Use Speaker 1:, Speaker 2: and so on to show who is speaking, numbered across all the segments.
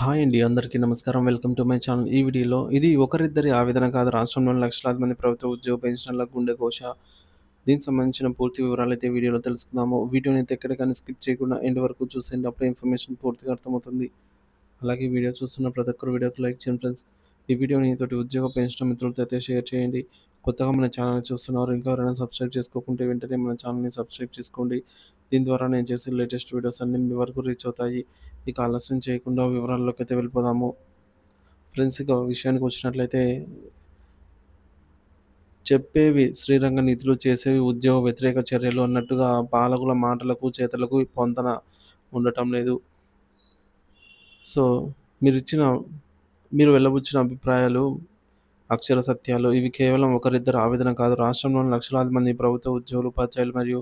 Speaker 1: Hi అండి. అందరికీ నమస్కారం. Welcome to my channel. ఈ వీడియోలో ఇది ఒకరిద్దరి ఆవేదన కాదు. రాష్ట్రంలోని లక్షలాది మంది ప్రభుత్వ ఉద్యోగ పెన్షనర్ల గుండెకోశ. దీనికి సంబంధించిన పూర్తి వివరాలైతే వీడియోలో తెలుసుకుందాము. వీడియోనైతే ఎక్కడికైనా స్కిప్ చేయకుండా ఎండ్ వరకు చూసేయండి. అప్పుడే ఇన్ఫర్మేషన్ పూర్తిగా అర్థమవుతుంది. అలాగే వీడియో చూస్తున్న ప్రతి ఒక్కరు వీడియోకి లైక్ చేయండి ఫ్రెండ్స్. ఈ వీడియోని తోటి ఉద్యోగ పెన్షన్ మిత్రులతో అయితే షేర్ చేయండి. కొత్తగా మన ఛానల్ చూస్తున్నారు ఇంకా ఎవరైనా సబ్స్క్రైబ్ చేసుకోకుంటే వెంటనే మన ఛానల్ని సబ్స్క్రైబ్ చేసుకోండి. దీని ద్వారా నేను చేసే లేటెస్ట్ వీడియోస్ అన్నీ మీ వరకు రీచ్ అవుతాయి. ఇక ఆలస్యం చేయకుండా వివరాల్లోకి అయితే వెళ్ళిపోదాము. ఫ్రెండ్స్ ఇక విషయానికి వచ్చినట్లయితే చెప్పేవి శ్రీరంగ నీతులు, చేసేవి ఉద్యోగ వ్యతిరేక చర్యలు అన్నట్టుగా పాలకుల మాటలకు, చేతలకు పొంతన ఉండటం లేదు. సో, మీరిచ్చిన మీరు వెల్లబుచ్చిన అభిప్రాయాలు అక్షర సత్యాలు. ఇవి కేవలం ఒకరిద్దరి ఆవేదన కాదు. రాష్ట్రంలోని లక్షలాది మంది ప్రభుత్వ ఉద్యోగులు, ఉపాధ్యాయులు మరియు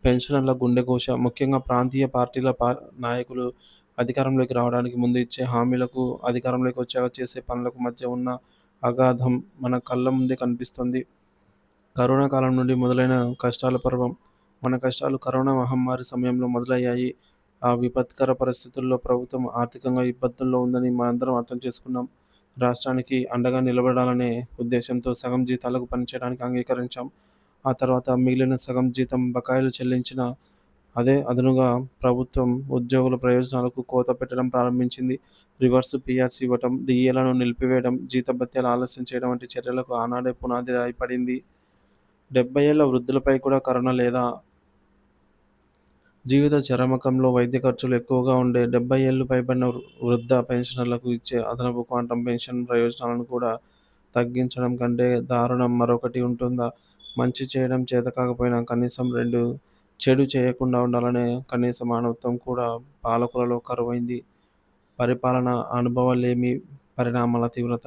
Speaker 1: పెన్షనర్ల గుండెకోశ. ముఖ్యంగా ప్రాంతీయ పార్టీల నాయకులు అధికారంలోకి రావడానికి ముందు ఇచ్చే హామీలకు, అధికారంలోకి వచ్చాక చేసే పనులకు మధ్య ఉన్న అగాధం మన కళ్ళ ముందే కనిపిస్తుంది. కరోనా కాలం నుండి మొదలైన కష్టాల పర్వం. మన కష్టాలు కరోనా మహమ్మారి సమయంలో మొదలయ్యాయి. ఆ విపత్కర పరిస్థితుల్లో ప్రభుత్వం ఆర్థికంగా ఇబ్బందుల్లో ఉందని మనందరం అర్థం చేసుకున్నాం. రాష్ట్రానికి అండగా నిలబడాలనే ఉద్దేశంతో సగం జీతాలకు పనిచేయడానికి అంగీకరించాం. ఆ తర్వాత మిగిలిన సగం జీతం బకాయిలు చెల్లించిన అదే అదనుగా ప్రభుత్వం ఉద్యోగుల ప్రయోజనాలకు కోత పెట్టడం ప్రారంభించింది. రివర్స్ పీఆర్సీ ఇవ్వటం, డీఏలను నిలిపివేయడం, జీతభత్యాలు ఆలస్యం చేయడం వంటి చర్యలకు ఆనాడే పునాది రాయి పడింది. 70 ఏళ్ల వృద్ధులపై కూడా కరోనా లేదా జీవిత చరమకంలో వైద్య ఖర్చులు ఎక్కువగా ఉండే 70 ఏళ్లు పైబడిన వృద్ధ పెన్షనర్లకు ఇచ్చే అదనపు క్వాంటం పెన్షన్ ప్రయోజనాలను కూడా తగ్గించడం కంటే దారుణం మరొకటి ఉంటుందా? మంచి చేయడం చేతకాకపోయినా కనీసం 2 చెడు చేయకుండా ఉండాలనే కనీస మానవత్వం కూడా పాలకులలో కరువైంది. పరిపాలన అనుభవాలేమి, పరిణామాల తీవ్రత.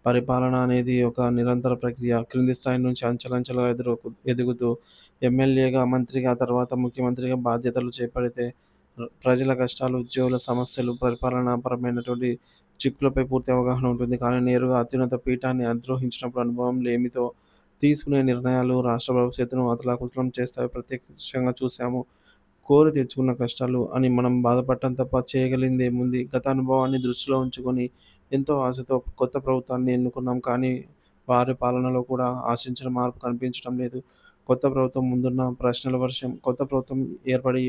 Speaker 1: పరిపాలన అనేది ఒక నిరంతర ప్రక్రియ. క్రింది స్థాయి నుంచి అంచెలంచెలుగా ఎదుగుతూ ఎమ్మెల్యేగా, మంత్రిగా, తర్వాత ముఖ్యమంత్రిగా బాధ్యతలు చేపడితే ప్రజల కష్టాలు, ఉద్యోగుల సమస్యలు, పరిపాలనాపరమైనటువంటి చిక్కులపై పూర్తి అవగాహన ఉంటుంది. కానీ నేరుగా అత్యున్నత పీఠాన్ని అధిరోహించినప్పుడు అనుభవం లేమితో తీసుకునే నిర్ణయాలు రాష్ట్ర భవిష్యత్తును అతలాకుతలం చేస్తాయి. ప్రత్యక్షంగా చూసాము. కోరి తెచ్చుకున్న కష్టాలు అని మనం బాధపడటం తప్ప చేయగలిగిందేముంది? గత అనుభవాన్ని దృష్టిలో ఉంచుకొని ఎంతో ఆశతో కొత్త ప్రభుత్వాన్ని ఎన్నుకున్నాం. కానీ వారి పాలనలో కూడా ఆశించిన మార్పు కనిపించడం లేదు. కొత్త ప్రభుత్వం ముందున్న ప్రశ్నల వర్షం. కొత్త ప్రభుత్వం ఏర్పడి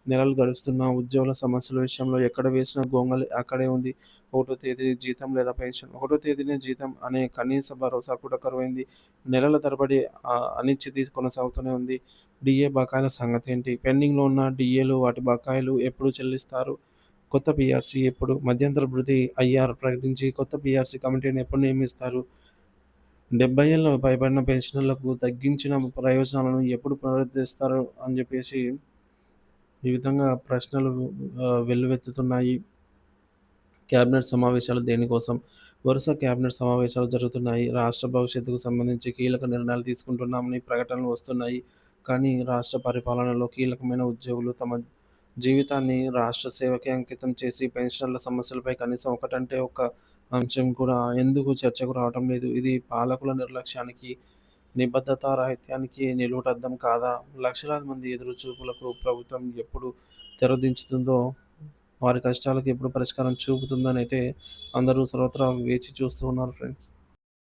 Speaker 1: నెలలు గడుస్తున్నా ఉద్యోగుల సమస్యల విషయంలో ఎక్కడ వేసిన గొంగళి అక్కడే ఉంది. ఒకటో తేదీ జీతం లేదా పెన్షన్, ఒకటో తేదీనే జీతం అనే కనీస భరోసా కూడా కరువైంది. నెలల తరబడి అనిశ్చితి కొనసాగుతూనే ఉంది. డీఏ బకాయిల సంగతేంటి? పెండింగ్‌లో ఉన్న డీఏలు, వాటి బకాయిలు ఎప్పుడు చెల్లిస్తారు? కొత్త పీఆర్సీ ఎప్పుడు? మధ్యంతర భృతి ఐఆర్ ప్రకటించి కొత్త పీఆర్సీ కమిటీని ఎప్పుడు నియమిస్తారు? 70 ఏళ్ల పైబడిన పెన్షనర్లకు తగ్గించిన ప్రయోజనాలను ఎప్పుడు పునరుద్ధరిస్తారు? అని చెప్పేసి ఈ విధంగా ప్రశ్నలు వెల్లువెత్తుతున్నాయి. కేబినెట్ సమావేశాలు దేనికోసం? వరుస కేబినెట్ సమావేశాలు జరుగుతున్నాయి. రాష్ట్ర భవిష్యత్తుకు సంబంధించి కీలక నిర్ణయాలు తీసుకుంటున్నామని ప్రకటనలు వస్తున్నాయి. కానీ రాష్ట్ర పరిపాలనలో కీలకమైన ఉద్యోగులు తమ జీవితాన్ని రాష్ట్ర సేవకే అంకితం చేసి పెన్షనర్ల సమస్యలపై కనీసం ఒకటంటే ఒక్క అంశం కూడా ఎందుకు చర్చకు రావటం లేదు? ఇది పాలకుల నిర్లక్ష్యానికి, నిబద్ధతారాహిత్యానికి నిలువుటద్దం కాదా? లక్షలాది మంది ఎదురుచూపులకు ప్రభుత్వం ఎప్పుడు తెరదించుతుందో, వారి కష్టాలకు ఎప్పుడు పరిష్కారం చూపుతుందనైతే అందరూ సర్వత్రా వేచి చూస్తూ ఉన్నారు ఫ్రెండ్స్.